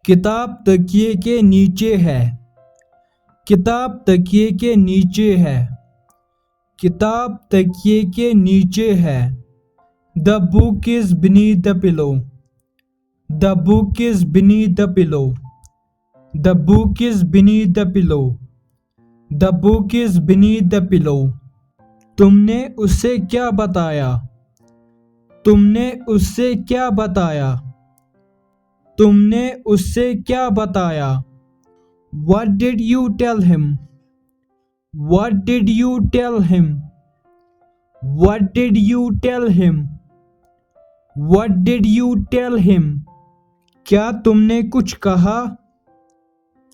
किताब तकिए के नीचे है। किताब तकिए के नीचे है। किताब तकिए के नीचे है। The book is beneath the pillow. The book is beneath the pillow. The book is beneath the pillow. The book is beneath the pillow. तुमने उससे क्या बताया? तुमने उससे क्या बताया? तुमने उससे क्या बताया? What did you tell him? What did you tell him? What did you tell him? What did you tell him? क्या तुमने कुछ कहा?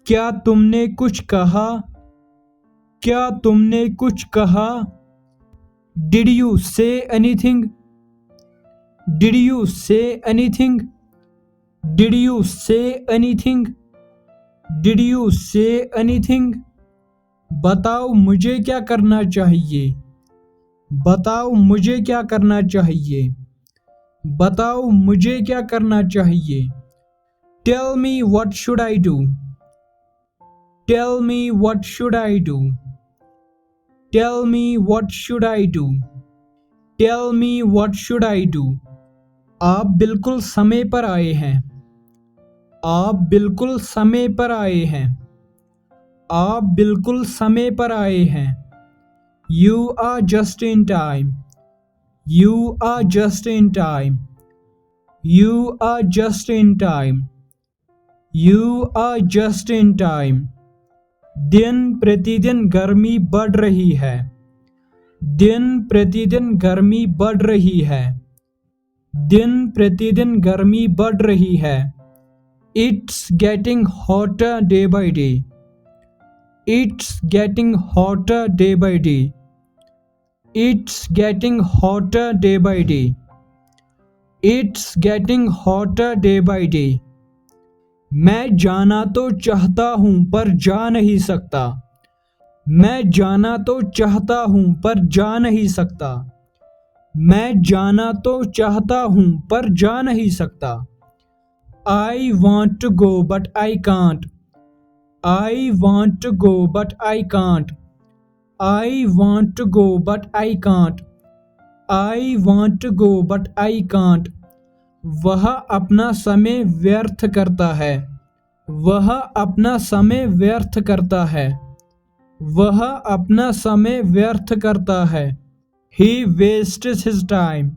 क्या तुमने कुछ कहा? क्या तुमने कुछ कहा? Did you say anything? Did you say anything? Did you say anything? Did you say anything? बताओ मुझे क्या करना चाहिए? बताओ मुझे क्या करना चाहिए? बताओ मुझे क्या करना चाहिए? Tell me what should I do? Tell me what should I do? Tell me what should I do? Tell me what should I do? आप बिल्कुल समय पर आए हैं। आप बिल्कुल समय पर आए हैं। आप बिल्कुल समय पर आए हैं। You are just in time. You are just in time. You are just in time. You are just in time. दिन प्रतिदिन गर्मी बढ़ रही है। दिन प्रतिदिन गर्मी बढ़ रही है। दिन प्रतिदिन गर्मी बढ़ रही है। It's getting hotter day by day. It's getting hotter day by day. It's getting hotter day by day. It's getting hotter day by day. मैं जाना तो चाहता हूँ पर जा नहीं सकता। मैं जाना तो चाहता हूँ पर जा नहीं सकता। मैं जाना तो चाहता हूँ पर जा नहीं सकता। I want to go but I can't. I want to go but I can't. I want to go but I can't. I want to go but I can't. वह अपना समय व्यर्थ करता है। वह अपना समय व्यर्थ करता है। वह अपना समय व्यर्थ करता है। He wastes his time.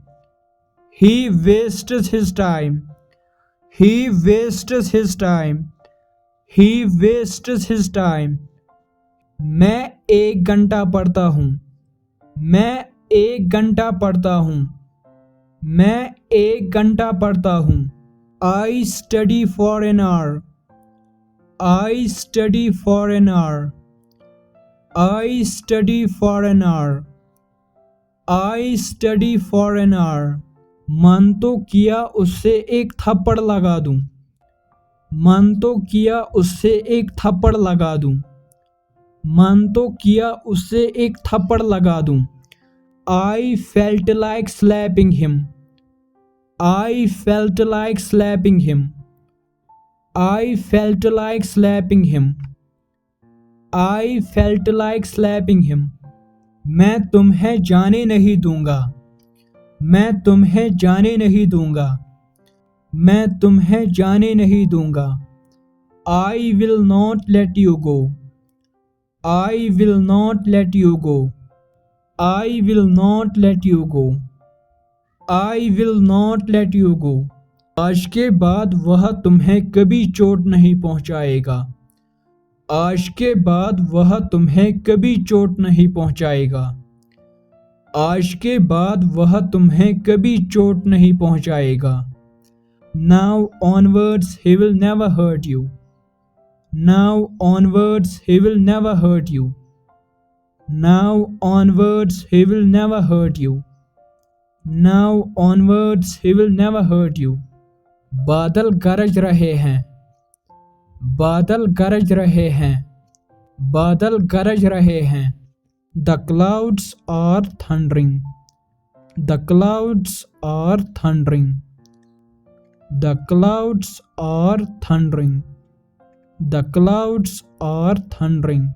He wastes his time. He wastes his time. He wastes his time. मैं 1 घंटा पढ़ता हूँ। मैं 1 घंटा पढ़ता हूँ। मैं 1 घंटा पढ़ता हूँ। I study for an hour. I study for an hour. I study for an hour. I study for an hour. मन तो किया उससे एक थप्पड़ लगा दूं। मन तो किया उससे एक थप्पड़ लगा दूं। मन तो किया उससे एक थप्पड़ लगा दूं। I felt like slapping him. I felt like slapping him. I felt like slapping him. I felt like slapping him. मैं तुम्हें जाने नहीं दूंगा। मैं तुम्हें जाने नहीं दूंगा। मैं तुम्हें जाने नहीं दूंगा। I will not let you go. I will not let you go. I will not let you go. I will not let you go. आज के बाद वह तुम्हें कभी चोट नहीं पहुंचाएगा। आज के बाद वह तुम्हें कभी चोट नहीं पहुंचाएगा। आज के बाद वह तुम्हें कभी चोट नहीं पहुंचाएगा। Now onwards he will never hurt you. Now onwards he will never hurt you. Now onwards he will never hurt you. Now onwards he will never hurt you. बादल गरज रहे हैं। बादल गरज रहे हैं। बादल गरज रहे हैं। The clouds are thundering. The clouds are thundering. The clouds are thundering. The clouds are thundering.